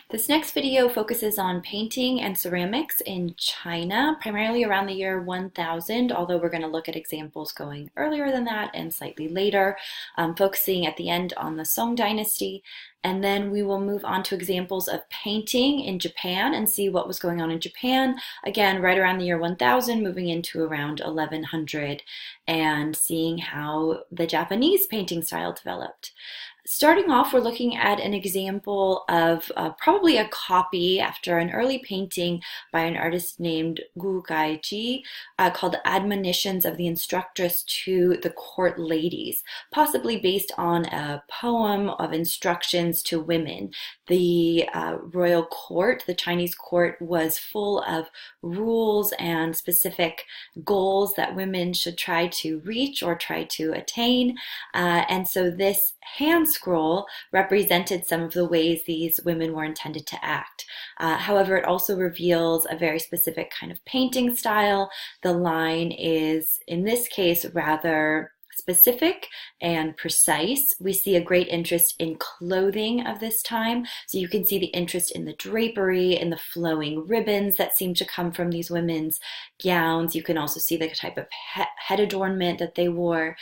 This next video focuses on painting and ceramics in China, primarily around the year 1000, although we're going to look at examples going earlier than that and slightly later, focusing at the end on the Song Dynasty. And then we will move on to examples of painting in Japan and see what was going on in Japan, again, right around the year 1000, moving into around 1100, and seeing how the Japanese painting style developed. Starting off, we're looking at an example of probably a copy after an early painting by an artist named Gu Kaizhi called Admonitions of the Instructress to the Court Ladies, possibly based on a poem of instructions to women. The royal court, the Chinese court, was full of rules and specific goals that women should try to reach or try to attain. And so this hand scroll represented some of the ways these women were intended to act. However, it also reveals a very specific kind of painting style. The line is, in this case, rather specific and precise. We see a great interest in clothing of this time. So you can see the interest in the drapery and the flowing ribbons that seem to come from these women's gowns. You can also see the type of head adornment that they wore.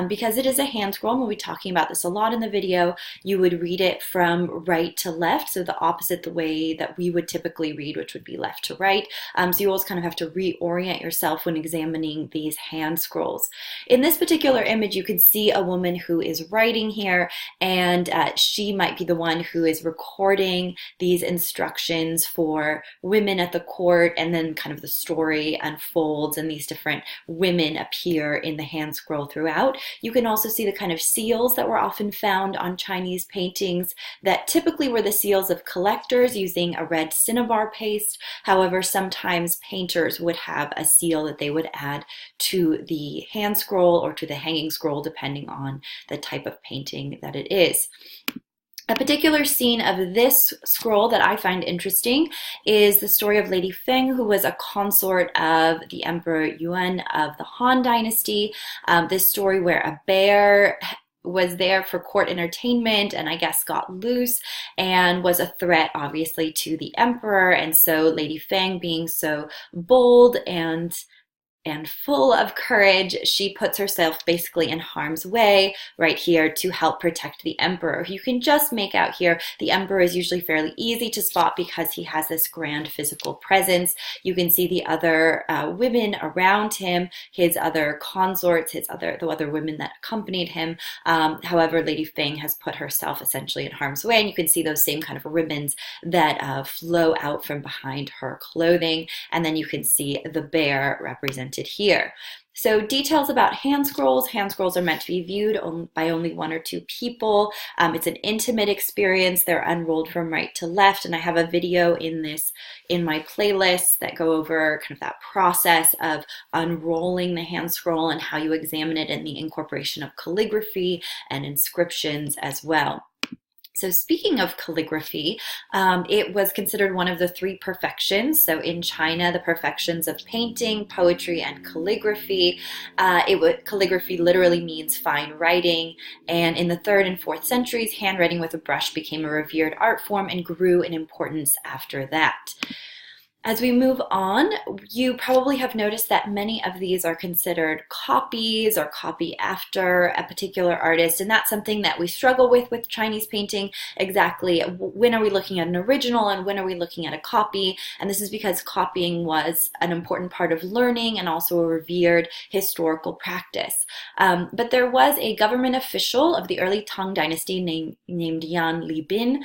Because it is a hand scroll, and we'll be talking about this a lot in the video, you would read it from right to left, so the opposite the way that we would typically read, which would be left to right. So you always kind of have to reorient yourself when examining these hand scrolls. In this particular image, you can see a woman who is writing here, and she might be the one who is recording these instructions for women at the court, and then kind of the story unfolds and these different women appear in the hand scroll throughout. You can also see the kind of seals that were often found on Chinese paintings that typically were the seals of collectors using a red cinnabar paste. However, sometimes painters would have a seal that they would add to the hand scroll or to the hanging scroll, depending on the type of painting that it is. A particular scene of this scroll that I find interesting is the story of Lady Feng, who was a consort of the Emperor Yuan of the Han Dynasty. This story where a bear was there for court entertainment and I guess got loose and was a threat obviously to the emperor, and so Lady Feng, being so bold and full of courage, she puts herself basically in harm's way right here to help protect the emperor. You can just make out here the emperor is usually fairly easy to spot because he has this grand physical presence. You can see the other women around him, his other consorts, the other women that accompanied him. However, Lady Feng has put herself essentially in harm's way, and you can see those same kind of ribbons that flow out from behind her clothing, and then you can see the bear represented here. So details about hand scrolls. Hand scrolls are meant to be viewed by only one or two people. It's an intimate experience. They're unrolled from right to left, and I have a video in my playlist that go over kind of that process of unrolling the hand scroll and how you examine it, and the incorporation of calligraphy and inscriptions as well. So speaking of calligraphy, it was considered one of the three perfections. So in China, the perfections of painting, poetry, and calligraphy. Calligraphy literally means fine writing, and in the 3rd and 4th centuries, handwriting with a brush became a revered art form and grew in importance after that. As we move on, you probably have noticed that many of these are considered copies or copy after a particular artist, and that's something that we struggle with Chinese painting. Exactly, when are we looking at an original and when are we looking at a copy? And this is because copying was an important part of learning and also a revered historical practice. But there was a government official of the early Tang Dynasty named Yan Liben.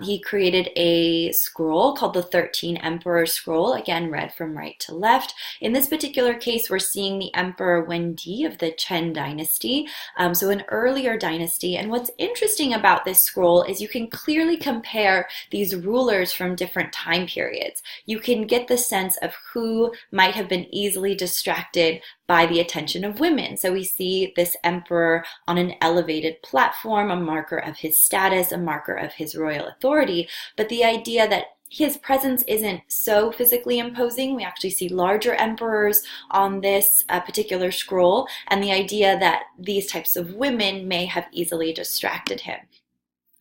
He created a scroll called the 13 Emperors Scroll, again read from right to left. In this particular case, we're seeing the Emperor Wendi of the Chen Dynasty, so an earlier dynasty. And what's interesting about this scroll is you can clearly compare these rulers from different time periods. You can get the sense of who might have been easily distracted by the attention of women. So we see this emperor on an elevated platform, a marker of his status, a marker of his royal authority, but the idea that his presence isn't so physically imposing. We actually see larger emperors on this particular scroll, and the idea that these types of women may have easily distracted him.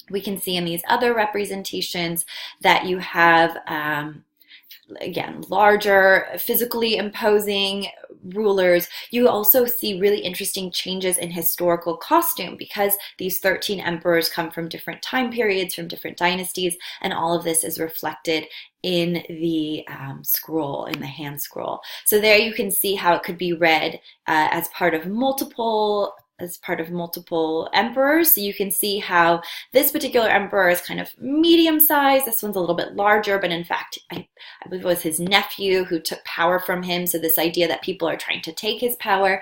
We can see in these other representations that you have, again, larger, physically imposing rulers. You also see really interesting changes in historical costume because these 13 emperors come from different time periods, from different dynasties, and all of this is reflected in the scroll, in the hand scroll. So there you can see how it could be read as part of multiple emperors. So you can see how this particular emperor is kind of medium sized. This one's a little bit larger, but in fact, I believe it was his nephew who took power from him. So this idea that people are trying to take his power.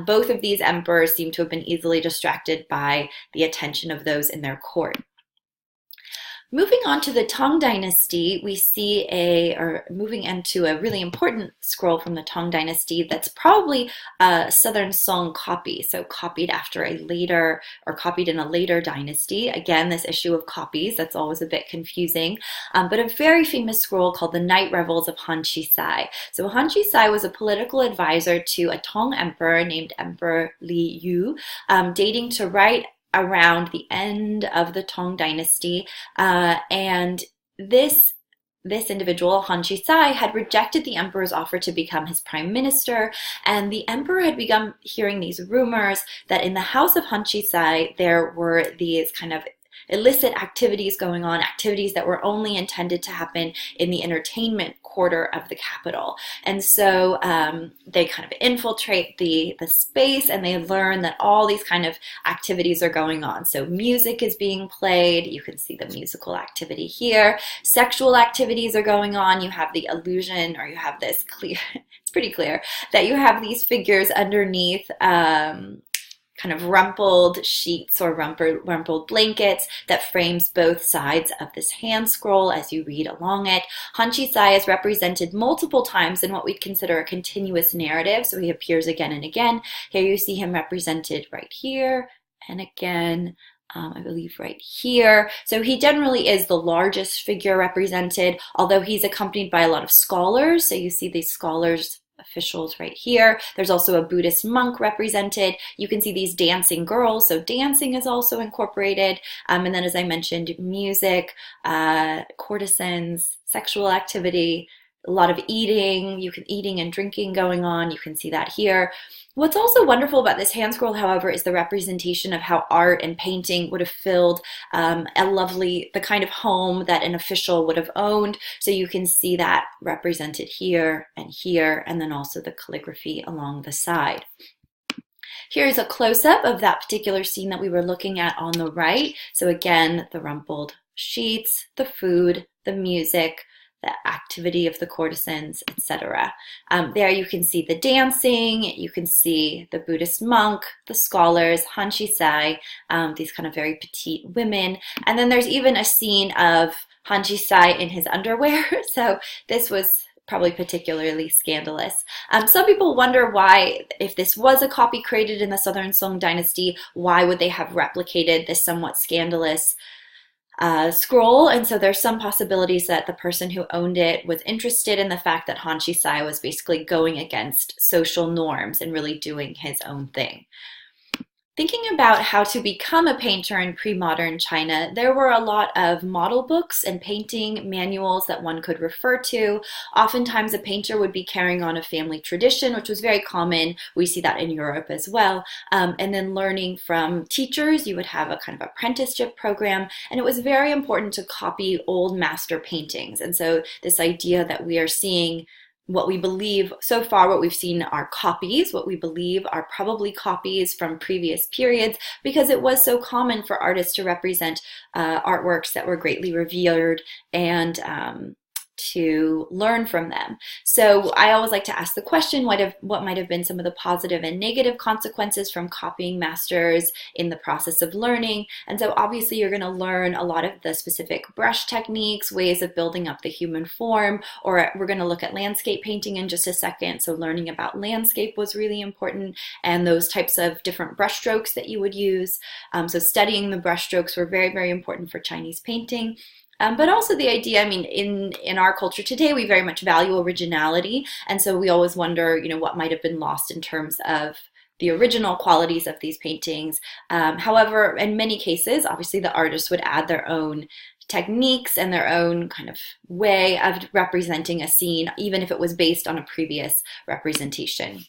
Both of these emperors seem to have been easily distracted by the attention of those in their court. Moving on to the Tang Dynasty, we see moving into a really important scroll from the Tang Dynasty that's probably a Southern Song copy, so copied after a later, or copied in a later dynasty. Again, this issue of copies, that's always a bit confusing, but a very famous scroll called the Night Revels of Han Xizai. So Han Xizai was a political advisor to a Tang emperor named Emperor Li Yu, dating to right around the end of the Tang Dynasty, and this individual, Han Xizai, had rejected the emperor's offer to become his prime minister, and the emperor had begun hearing these rumors that in the house of Han Xizai there were these kind of illicit activities going on, activities that were only intended to happen in the entertainment quarter of the capital. And so they kind of infiltrate the space, and they learn that all these kind of activities are going on. So music is being played. You can see the musical activity here. Sexual activities are going on. You have the illusion, or you have this clear, it's pretty clear, that you have these figures underneath kind of rumpled sheets or rumpled blankets that frames both sides of this hand scroll as you read along it. Han Xizai is represented multiple times in what we'd consider a continuous narrative, so he appears again and again. Here you see him represented right here, and again, I believe right here. So he generally is the largest figure represented, although he's accompanied by a lot of scholars. So you see these scholars, officials right here. There's also a Buddhist monk represented. You can see these dancing girls, so dancing is also incorporated. And then, as I mentioned, music, courtesans, sexual activity, a lot of eating. You can eating and drinking going on. You can see that here. What's also wonderful about this hand scroll, however, is the representation of how art and painting would have filled the kind of home that an official would have owned. So you can see that represented here, and then also the calligraphy along the side. Here's a close-up of that particular scene that we were looking at on the right. So again, the rumpled sheets, the food, the music, the activity of the courtesans, etc. There you can see the dancing, you can see the Buddhist monk, the scholars, Han Xizai, these kind of very petite women. And then there's even a scene of Han Xizai in his underwear. So this was probably particularly scandalous. Some people wonder why, if this was a copy created in the Southern Song Dynasty, why would they have replicated this somewhat scandalous scroll? And so there's some possibilities that the person who owned it was interested in the fact that Han Xizai was basically going against social norms and really doing his own thing. Thinking about how to become a painter in pre-modern China, there were a lot of model books and painting manuals that one could refer to. Oftentimes a painter would be carrying on a family tradition, which was very common. We see that in Europe as well. And then learning from teachers, you would have a kind of apprenticeship program, and it was very important to copy old master paintings. And so this idea that we are seeing what we believe, so far what we've seen are copies, what we believe are probably copies from previous periods, because it was so common for artists to represent artworks that were greatly revered and to learn from them. So I always like to ask the question, what might have been some of the positive and negative consequences from copying masters in the process of learning? And so obviously you're going to learn a lot of the specific brush techniques, ways of building up the human form, or we're going to look at landscape painting in just a second. So learning about landscape was really important, and those types of different brush strokes that you would use. So studying the brush strokes were very, very important for Chinese painting. But also the idea, I mean, in our culture today, we very much value originality. And so we always wonder, what might have been lost in terms of the original qualities of these paintings. However, in many cases, obviously the artists would add their own techniques and their own kind of way of representing a scene, even if it was based on a previous representation.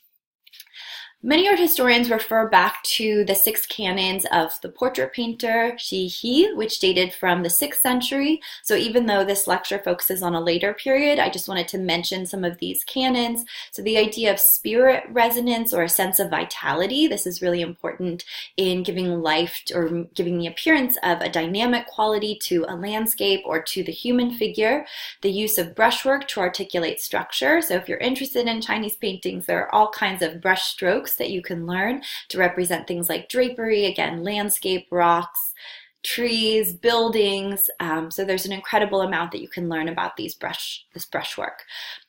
Many art historians refer back to the 6 canons of the portrait painter Shi He, which dated from the 6th century. So even though this lecture focuses on a later period, I just wanted to mention some of these canons. So the idea of spirit resonance or a sense of vitality, this is really important in giving life or giving the appearance of a dynamic quality to a landscape or to the human figure. The use of brushwork to articulate structure. So if you're interested in Chinese paintings, there are all kinds of brush strokes that you can learn to represent things like drapery, again, landscape, rocks, trees, buildings. So there's an incredible amount that you can learn about this brushwork.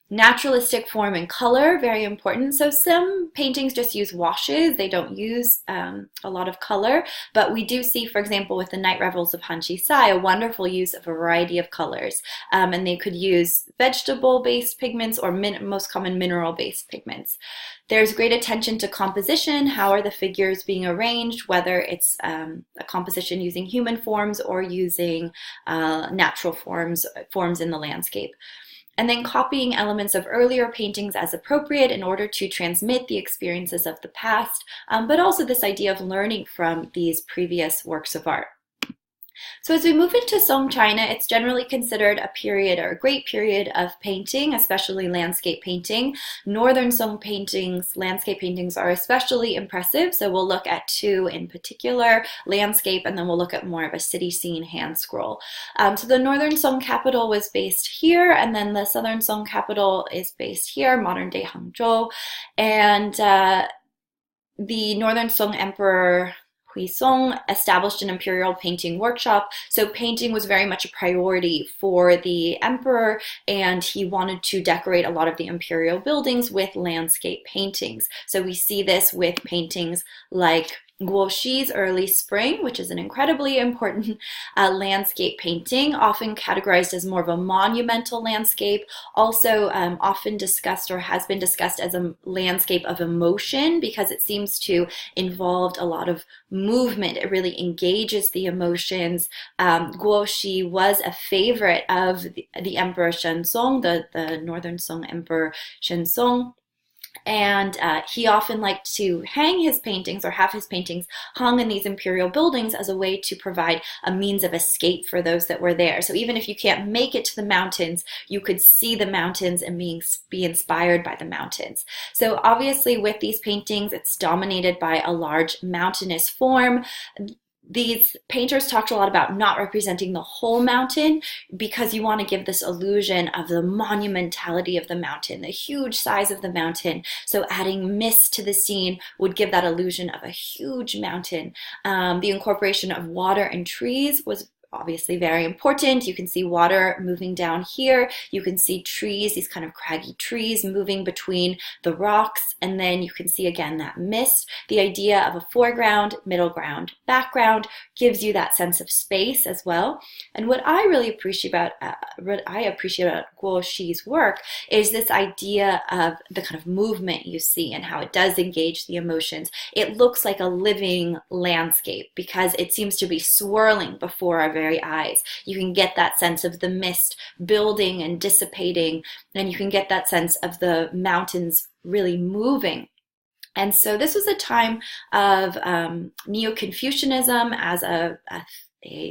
Naturalistic form and color, very important. So some paintings just use washes. They don't use a lot of color, but we do see, for example, with the Night Revels of Han Xizai, a wonderful use of a variety of colors. And they could use vegetable-based pigments or most common mineral-based pigments. There's great attention to composition. How are the figures being arranged, whether it's a composition using human forms or using natural forms in the landscape. And then copying elements of earlier paintings as appropriate in order to transmit the experiences of the past, but also this idea of learning from these previous works of art. So as we move into Song China, it's generally considered a period or a great period of painting, especially landscape painting. Northern Song paintings, landscape paintings are especially impressive. So we'll look at 2 in particular, landscape, and then we'll look at more of a city scene hand scroll. So the Northern Song capital was based here, and then the Southern Song capital is based here, modern day Hongzhong. And the Northern Song Emperor Huizong established an imperial painting workshop. So painting was very much a priority for the emperor, and he wanted to decorate a lot of the imperial buildings with landscape paintings. So we see this with paintings like Guoshi's Early Spring, which is an incredibly important landscape painting, often categorized as more of a monumental landscape, also often discussed or has been discussed as a landscape of emotion because it seems to involve a lot of movement. It really engages the emotions. Guoshi was a favorite of the Emperor Shenzong, the Northern Song Emperor Shenzong. And he often liked to hang his paintings or have his paintings hung in these imperial buildings as a way to provide a means of escape for those that were there. So even if you can't make it to the mountains, you could see the mountains and be inspired by the mountains. So obviously with these paintings, it's dominated by a large mountainous form. These painters talked a lot about not representing the whole mountain because you want to give this illusion of the monumentality of the mountain, the huge size of the mountain. So adding mist to the scene would give that illusion of a huge mountain. The incorporation of water and trees was obviously very important. You can see water moving down here. You can see trees, these kind of craggy trees moving between the rocks. And then you can see again that mist. The idea of a foreground, middle ground, background gives you that sense of space as well. And what I really appreciate about Guoshi's work is this idea of the kind of movement you see and how it does engage the emotions. It looks like a living landscape because it seems to be swirling before our very eyes. You can get that sense of the mist building and dissipating, and you can get that sense of the mountains really moving. And so this was a time of Neo-Confucianism as a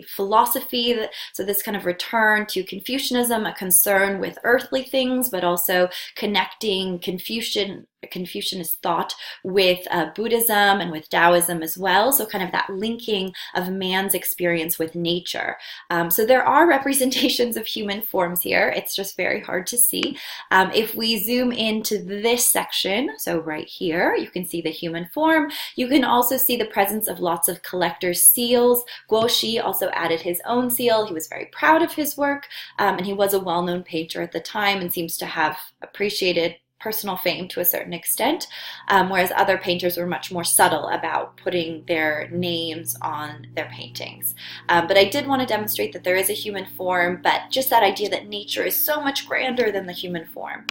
philosophy, so this kind of return to Confucianism, a concern with earthly things, but also connecting Confucianist thought with Buddhism and with Taoism as well. So kind of that linking of man's experience with nature. So there are representations of human forms here. It's just very hard to see. If we zoom into this section, so right here, you can see the human form. You can also see the presence of lots of collector's seals. Guoshi also added his own seal. He was very proud of his work, and he was a well-known painter at the time and seems to have appreciated personal fame to a certain extent, whereas other painters were much more subtle about putting their names on their paintings. But I did want to demonstrate that there is a human form, but just that idea that nature is so much grander than the human form.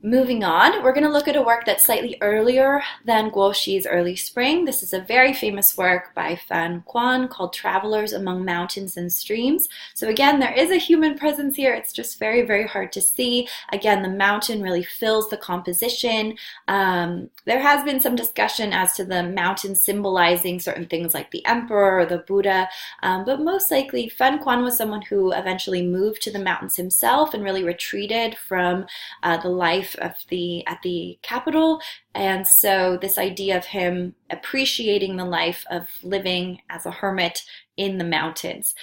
Moving on, we're going to look at a work that's slightly earlier than Guoxi's Early Spring. This is a very famous work by Fan Kuan called Travelers Among Mountains and Streams. So again, there is a human presence here. It's just very, very hard to see. Again, the mountain really fills the composition. There has been some discussion as to the mountain symbolizing certain things like the emperor or the Buddha, but most likely Fan Kuan was someone who eventually moved to the mountains himself and really retreated from the life at the capital, and so this idea of him appreciating the life of living as a hermit in the mountains.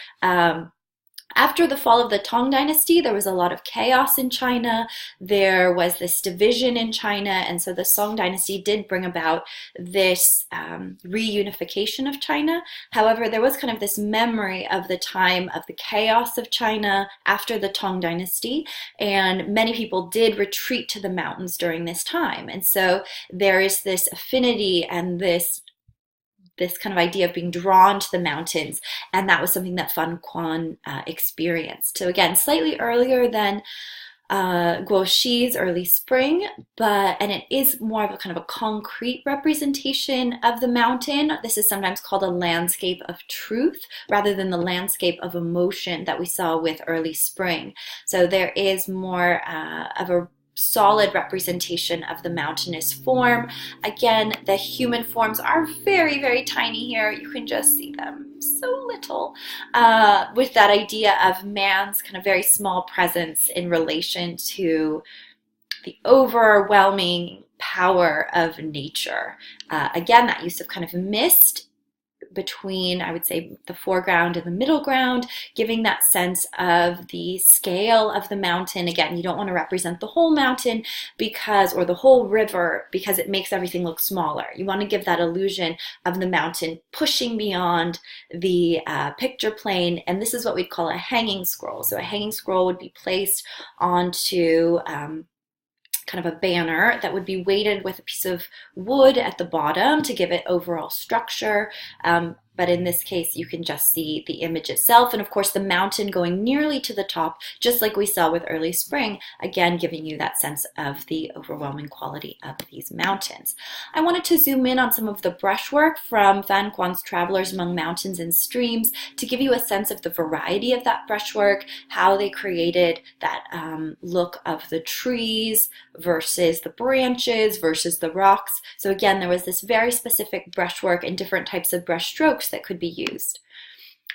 After the fall of the Tang dynasty, there was a lot of chaos in China. There was this division in China, and so the Song dynasty did bring about this reunification of China. However, there was kind of this memory of the time of the chaos of China after the Tang dynasty, and many people did retreat to the mountains during this time. And so there is this affinity and this kind of idea of being drawn to the mountains, and that was something that Fan Kuan experienced. So again, slightly earlier than Guoxi's Early Spring, and it is more of a kind of a concrete representation of the mountain. This is sometimes called a landscape of truth rather than the landscape of emotion that we saw with Early Spring. So there is more of a solid representation of the mountainous form. Again, the human forms are very, very tiny here. You can just see them so little, with that idea of man's kind of very small presence in relation to the overwhelming power of nature. Again, that use of kind of mist between, I would say, the foreground and the middle ground, giving that sense of the scale of the mountain. Again, you don't want to represent the whole mountain or the whole river, because it makes everything look smaller. You want to give that illusion of the mountain pushing beyond the picture plane, and this is what we'd call a hanging scroll. So a hanging scroll would be placed onto kind of a banner that would be weighted with a piece of wood at the bottom to give it overall structure. But in this case, you can just see the image itself, and of course the mountain going nearly to the top, just like we saw with Early Spring, again giving you that sense of the overwhelming quality of these mountains. I wanted to zoom in on some of the brushwork from Fan Kuan's Travelers Among Mountains and Streams to give you a sense of the variety of that brushwork, how they created that look of the trees versus the branches versus the rocks. So again, there was this very specific brushwork and different types of brush strokes that could be used.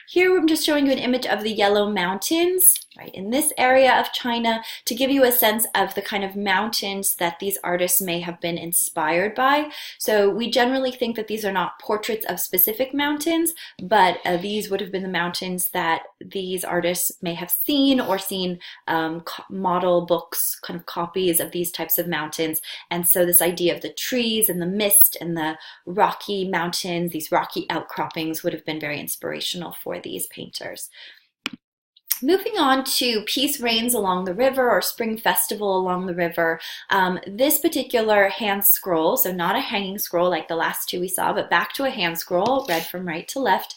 Here I'm just showing you an image of the Yellow Mountains, right, in this area of China, to give you a sense of the kind of mountains that these artists may have been inspired by. So we generally think that these are not portraits of specific mountains, but these would have been the mountains that these artists may have seen, or seen model books, kind of copies of these types of mountains. And so this idea of the trees and the mist and the rocky mountains, these rocky outcroppings, would have been very inspirational for these painters. Moving on to Peace Reigns Along the River, or Spring Festival Along the River. This particular hand scroll, so not a hanging scroll like the last two we saw, but back to a hand scroll, read from right to left,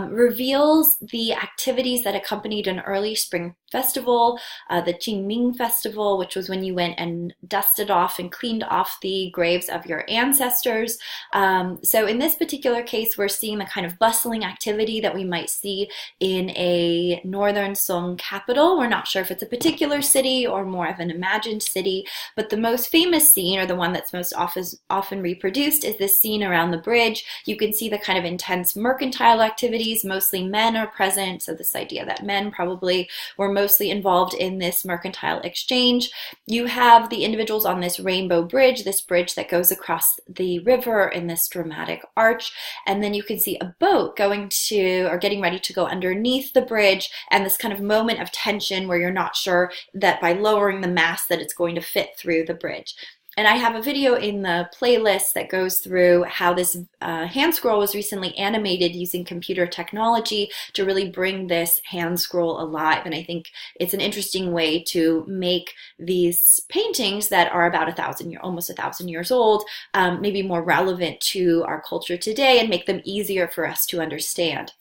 reveals the activities that accompanied an early spring festival, the Qingming Festival, which was when you went and dusted off and cleaned off the graves of your ancestors. So in this particular case, we're seeing the kind of bustling activity that we might see in a northern Song capital. We're not sure if it's a particular city or more of an imagined city, but the most famous scene, or the one that's most often reproduced, is this scene around the bridge. You can see the kind of intense mercantile activities. Mostly men are present, so this idea that men probably were mostly involved in this mercantile exchange. You have the individuals on this rainbow bridge, this bridge that goes across the river in this dramatic arch, and then you can see a boat going to, or getting ready to go underneath the bridge, and this kind of moment of tension where you're not sure that by lowering the mast that it's going to fit through the bridge. And I have a video in the playlist that goes through how this hand scroll was recently animated using computer technology to really bring this hand scroll alive. And I think it's an interesting way to make these paintings that are about almost 1,000 years old, maybe more relevant to our culture today, and make them easier for us to understand.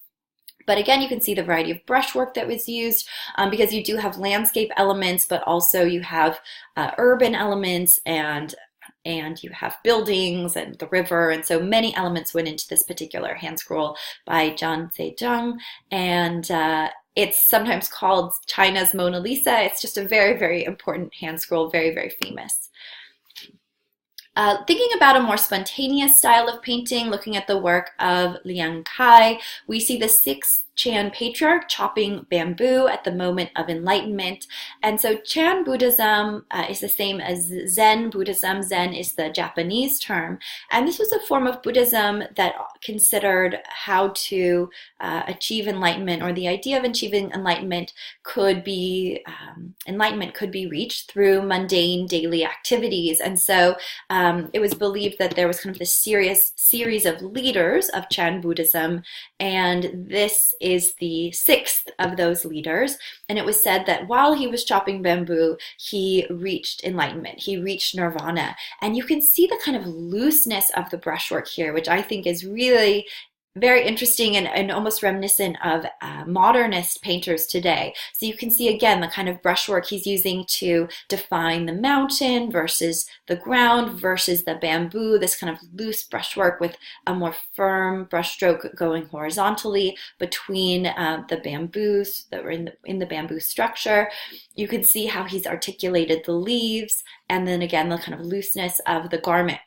But again, you can see the variety of brushwork that was used because you do have landscape elements, but also you have urban elements and you have buildings and the river, and so many elements went into this particular hand scroll by Zhang Zeduan, and it's sometimes called China's Mona Lisa. It's just a very, very important hand scroll, very, very famous. Thinking about a more spontaneous style of painting, looking at the work of Liang Kai, we see the 6th Chan patriarch chopping bamboo at the moment of enlightenment. And so Chan Buddhism is the same as Zen Buddhism. Zen is the Japanese term. And this was a form of Buddhism that considered how to achieve enlightenment, or the idea of achieving enlightenment could be reached through mundane daily activities. And so it was believed that there was kind of this series of leaders of Chan Buddhism, and this is the 6th of those leaders. And it was said that while he was chopping bamboo, he reached enlightenment, he reached nirvana. And you can see the kind of looseness of the brushwork here, which I think is really very interesting and almost reminiscent of modernist painters today. So you can see again the kind of brushwork he's using to define the mountain versus the ground versus the bamboo, this kind of loose brushwork with a more firm brushstroke going horizontally between the bamboos that were in the bamboo structure. You can see how he's articulated the leaves, and then again the kind of looseness of the garment.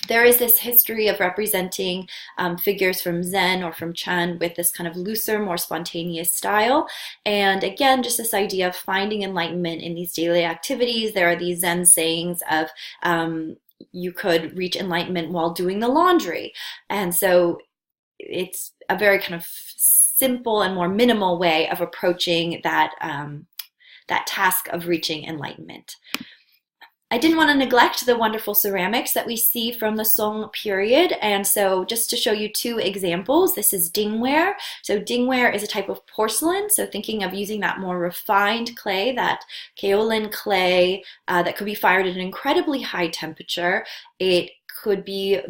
There is this history of representing figures from Zen or from Chan with this kind of looser, more spontaneous style. And again, just this idea of finding enlightenment in these daily activities. There are these Zen sayings of you could reach enlightenment while doing the laundry. And so it's a very kind of simple and more minimal way of approaching that, that task of reaching enlightenment. I didn't want to neglect the wonderful ceramics that we see from the Song period, and so just to show you 2 examples, this is dingware. So dingware is a type of porcelain, so thinking of using that more refined clay, that kaolin clay that could be fired at an incredibly high temperature. It could be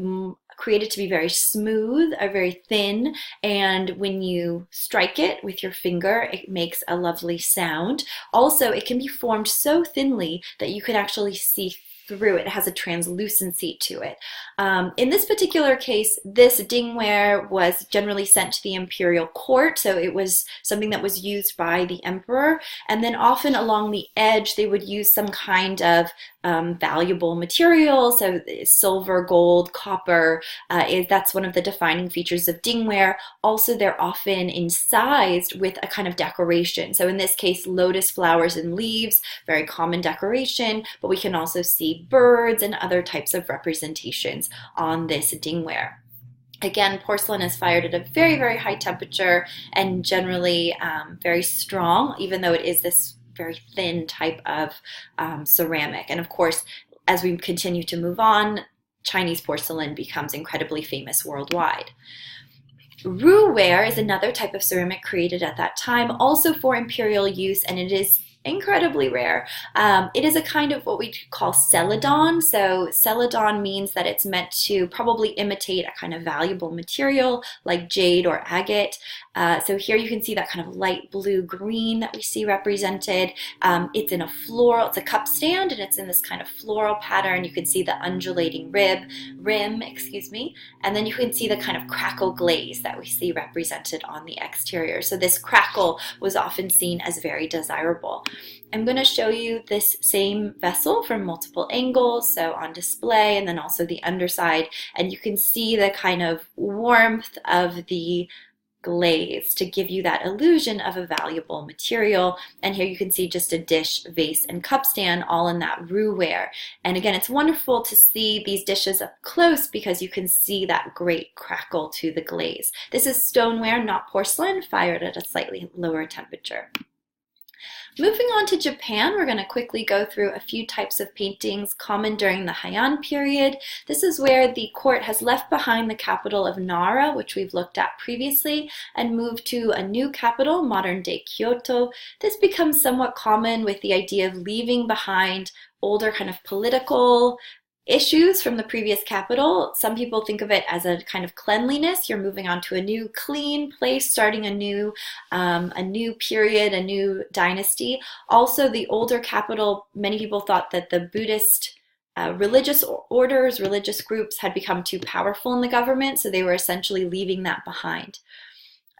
created to be very smooth or very thin, and when you strike it with your finger, it makes a lovely sound. Also, it can be formed so thinly that you could actually see through it. It has a translucency to it. In this particular case, this dingware was generally sent to the imperial court, so it was something that was used by the emperor, and then often along the edge they would use some kind of valuable material, so silver, gold, copper, that's one of the defining features of dingware. Also, they're often incised with a kind of decoration. So in this case, lotus flowers and leaves, very common decoration, but we can also see birds and other types of representations on this dingware. Again, porcelain is fired at a very, very high temperature and generally very strong, even though it is this very thin type of ceramic. And of course, as we continue to move on, Chinese porcelain becomes incredibly famous worldwide. Ruware is another type of ceramic created at that time, also for imperial use, and it is incredibly rare. It is a kind of what we call celadon. So celadon means that it's meant to probably imitate a kind of valuable material like jade or agate. So here you can see that kind of light blue green that we see represented. It's in a floral, it's a cup stand, and it's in this kind of floral pattern. You can see the undulating rim, and then you can see the kind of crackle glaze that we see represented on the exterior. So this crackle was often seen as very desirable. I'm going to show you this same vessel from multiple angles, so on display, and then also the underside, and you can see the kind of warmth of the glaze to give you that illusion of a valuable material. And here you can see just a dish, vase, and cup stand all in that ruware. And again, it's wonderful to see these dishes up close because you can see that great crackle to the glaze. This is stoneware, not porcelain, fired at a slightly lower temperature. Moving on to Japan, we're going to quickly go through a few types of paintings common during the Heian period. This is where the court has left behind the capital of Nara, which we've looked at previously, and moved to a new capital, modern-day Kyoto. This becomes somewhat common with the idea of leaving behind older kind of political issues from the previous capital. Some people think of it as a kind of cleanliness. You're moving on to a new clean place, starting a new period, a new dynasty. Also, the older capital, many people thought that the Buddhist religious orders, religious groups had become too powerful in the government, so they were essentially leaving that behind.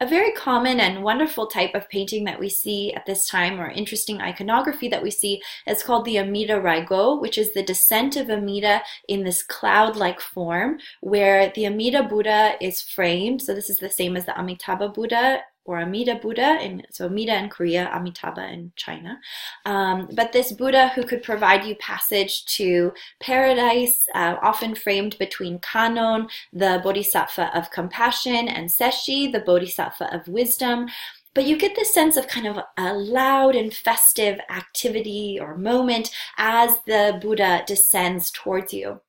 A very common and wonderful type of painting that we see at this time, or interesting iconography that we see, is called the Amida Raigo, which is the descent of Amida in this cloud-like form, where the Amida Buddha is framed. So this is the same as the Amitabha Buddha, or Amida Buddha, so Amida in Korea, Amitabha in China. But this Buddha who could provide you passage to paradise, often framed between Kannon, the Bodhisattva of compassion, and Seshi, the Bodhisattva of wisdom. But you get this sense of kind of a loud and festive activity or moment as the Buddha descends towards you.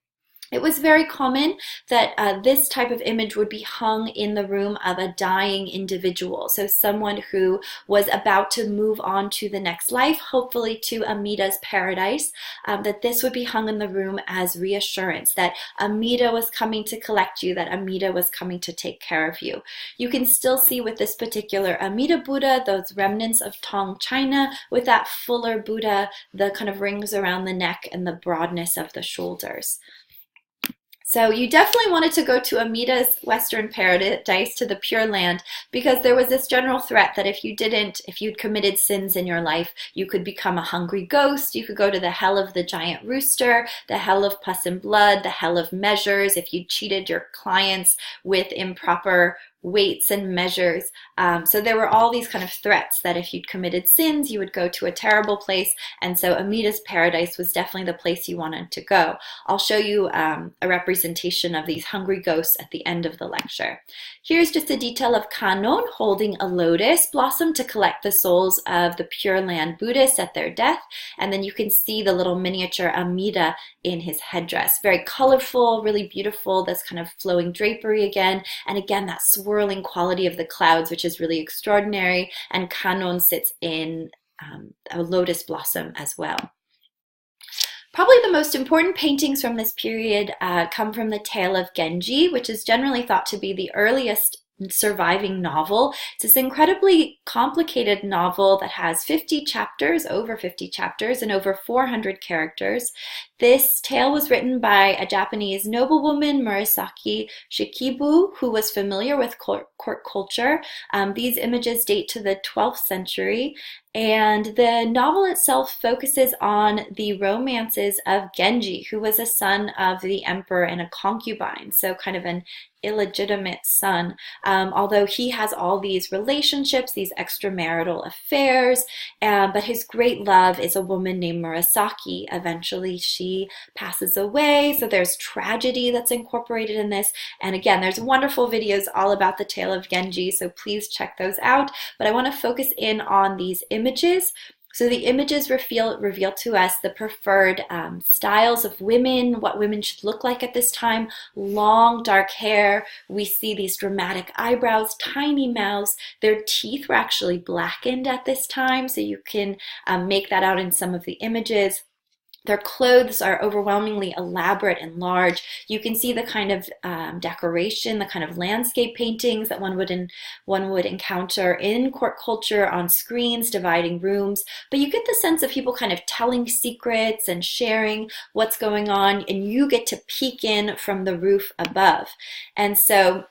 It was very common that this type of image would be hung in the room of a dying individual. So someone who was about to move on to the next life, hopefully to Amida's paradise, that this would be hung in the room as reassurance that Amida was coming to collect you, that Amida was coming to take care of you. You can still see with this particular Amida Buddha, those remnants of Tang China, with that fuller Buddha, the kind of rings around the neck and the broadness of the shoulders. So you definitely wanted to go to Amida's Western Paradise, to the Pure Land, because there was this general threat that if you'd committed sins in your life, you could become a hungry ghost, you could go to the hell of the giant rooster, the hell of pus and blood, the hell of measures, if you cheated your clients with improper weights and measures. So there were all these kind of threats that if you'd committed sins, you would go to a terrible place. And so Amida's paradise was definitely the place you wanted to go. I'll show you a representation of these hungry ghosts at the end of the lecture. Here's just a detail of Kannon holding a lotus blossom to collect the souls of the Pure Land Buddhists at their death. And then you can see the little miniature Amida in his headdress. Very colorful, really beautiful, this kind of flowing drapery again. And again, that swirling quality of the clouds, which is really extraordinary. And Kannon sits in a lotus blossom as well. Probably the most important paintings from this period come from the Tale of Genji, which is generally thought to be the earliest surviving novel. It's this incredibly complicated novel that has 50 chapters, over 50 chapters, and over 400 characters. This tale was written by a Japanese noblewoman, Murasaki Shikibu, who was familiar with court culture. These images date to the 12th century, and the novel itself focuses on the romances of Genji, who was a son of the emperor and a concubine, so kind of an illegitimate son, although he has all these relationships, these extramarital affairs, but his great love is a woman named Murasaki. Eventually she passes away, so there's tragedy that's incorporated in this, and again, there's wonderful videos all about the Tale of Genji, so please check those out, but I want to focus in on these images. So the images reveal to us the preferred styles of women, what women should look like at this time. Long dark hair, we see these dramatic eyebrows, tiny mouths. Their teeth were actually blackened at this time, so you can make that out in some of the images. Their clothes are overwhelmingly elaborate and large. You can see the kind of decoration, the kind of landscape paintings that one would encounter in court culture on screens, dividing rooms. But you get the sense of people kind of telling secrets and sharing what's going on, and you get to peek in from the roof above. And so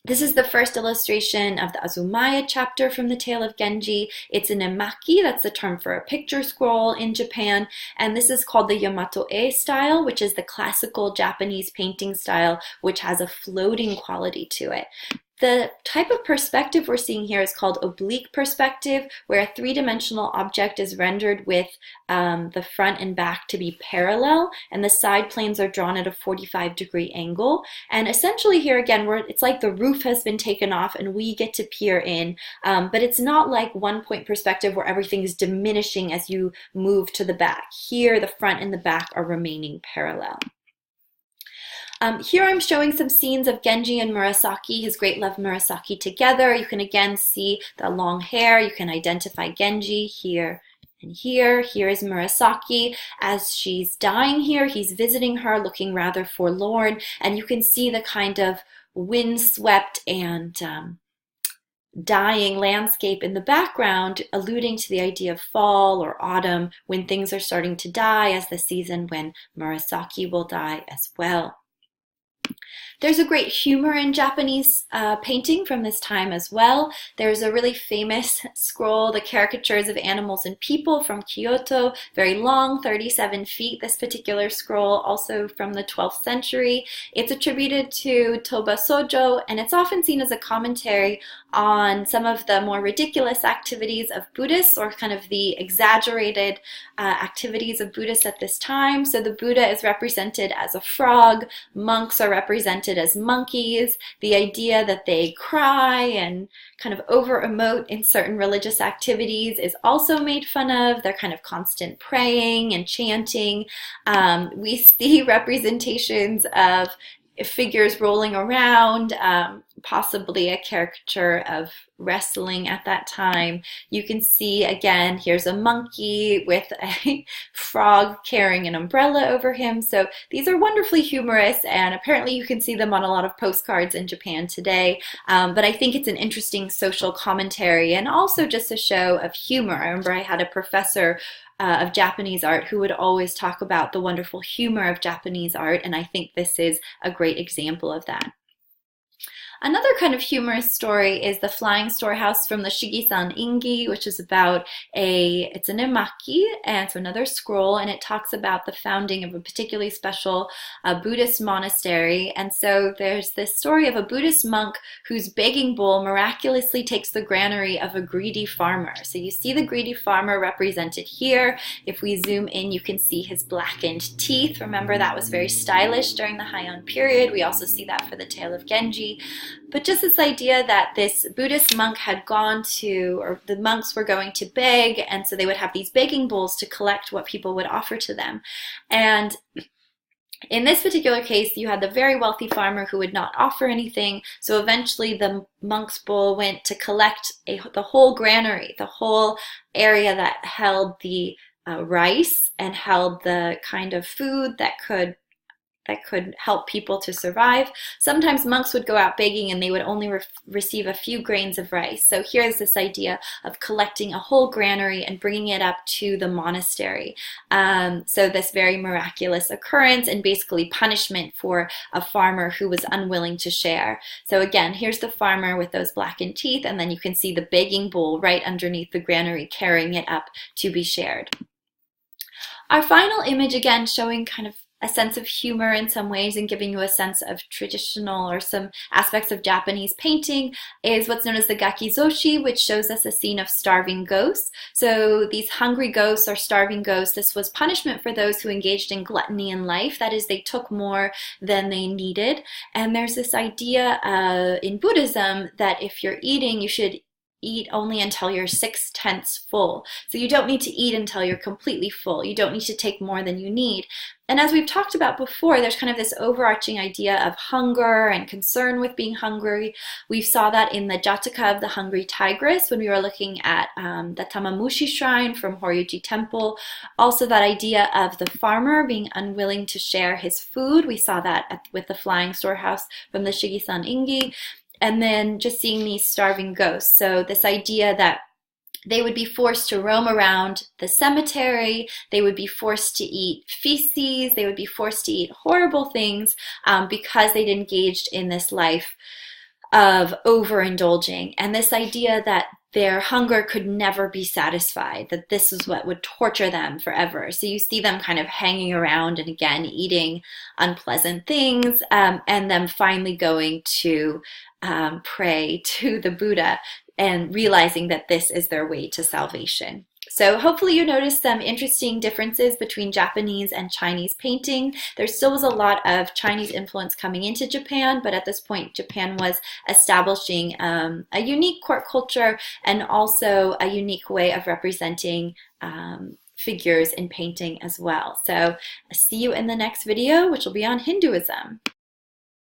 this is the first illustration of the Azumaya chapter from the Tale of Genji. It's an emaki, that's the term for a picture scroll in Japan, and this is called the Yamato-e style, which is the classical Japanese painting style, which has a floating quality to it. The type of perspective we're seeing here is called oblique perspective, where a three-dimensional object is rendered with the front and back to be parallel, and the side planes are drawn at a 45-degree angle. And essentially here again, it's like the roof has been taken off and we get to peer in, but it's not like one-point perspective where everything is diminishing as you move to the back. Here, the front and the back are remaining parallel. Here I'm showing some scenes of Genji and Murasaki, his great love Murasaki together. You can again see the long hair. You can identify Genji here And here is Murasaki as she's dying here. He's visiting her, looking rather forlorn, and you can see the kind of windswept and dying landscape in the background, alluding to the idea of fall or autumn, when things are starting to die, as the season when Murasaki will die as well. There's a great humor in Japanese painting from this time as well. There's a really famous scroll, the Caricatures of Animals and People from Kyoto, very long, 37 feet, this particular scroll, also from the 12th century. It's attributed to Toba Sojo, and it's often seen as a commentary on some of the more ridiculous activities of Buddhists, or kind of the exaggerated activities of Buddhists at this time. So the Buddha is represented as a frog, monks are represented as monkeys, the idea that they cry and kind of over-emote in certain religious activities is also made fun of. They're kind of constant praying and chanting. We see representations of figures rolling around, possibly a caricature of wrestling at that time. You can see, again, here's a monkey with a frog carrying an umbrella over him. So these are wonderfully humorous, and apparently you can see them on a lot of postcards in Japan today. But I think it's an interesting social commentary and also just a show of humor. I remember I had a professor of Japanese art who would always talk about the wonderful humor of Japanese art, and I think this is a great example of that. Another kind of humorous story is the Flying Storehouse from the Shigisan Engi, which is about it's an emaki, and so another scroll, and it talks about the founding of a particularly special Buddhist monastery. And so there's this story of a Buddhist monk whose begging bowl miraculously takes the granary of a greedy farmer. So you see the greedy farmer represented here. If we zoom in, you can see his blackened teeth. Remember, that was very stylish during the Heian period. We also see that for the tale of Genji. But just this idea that this Buddhist monk had gone to, or the monks were going to beg, and so they would have these begging bowls to collect what people would offer to them. And in this particular case, you had the very wealthy farmer who would not offer anything, so eventually the monk's bowl went to collect the whole granary, the whole area that held the rice and held the kind of food that could help people to survive. Sometimes monks would go out begging and they would only receive a few grains of rice. So here's this idea of collecting a whole granary and bringing it up to the monastery. So this very miraculous occurrence and basically punishment for a farmer who was unwilling to share. So again, here's the farmer with those blackened teeth, and then you can see the begging bowl right underneath the granary carrying it up to be shared. Our final image, again, showing kind of a sense of humor in some ways and giving you a sense of traditional or some aspects of Japanese painting, is what's known as the Gaki Zoshi, which shows us a scene of starving ghosts. So these hungry ghosts or starving ghosts, this was punishment for those who engaged in gluttony in life. That is, they took more than they needed. And there's this idea in Buddhism that if you're eating, you should eat only until you're 6/10 full. So you don't need to eat until you're completely full. You don't need to take more than you need. And as we've talked about before, there's kind of this overarching idea of hunger and concern with being hungry. We saw that in the Jataka of the Hungry Tigress when we were looking at the Tamamushi Shrine from Horyuji Temple. Also that idea of the farmer being unwilling to share his food. We saw that with the Flying Storehouse from the Shigisan Engi. And then just seeing these starving ghosts. So this idea that they would be forced to roam around the cemetery, they would be forced to eat feces, they would be forced to eat horrible things because they'd engaged in this life of overindulging. And this idea that their hunger could never be satisfied, that this is what would torture them forever. So you see them kind of hanging around and again eating unpleasant things, and them finally going to pray to the Buddha and realizing that this is their way to salvation. So hopefully you noticed some interesting differences between Japanese and Chinese painting. There still was a lot of Chinese influence coming into Japan, but at this point Japan was establishing a unique court culture and also a unique way of representing figures in painting as well. So see you in the next video, which will be on Hinduism.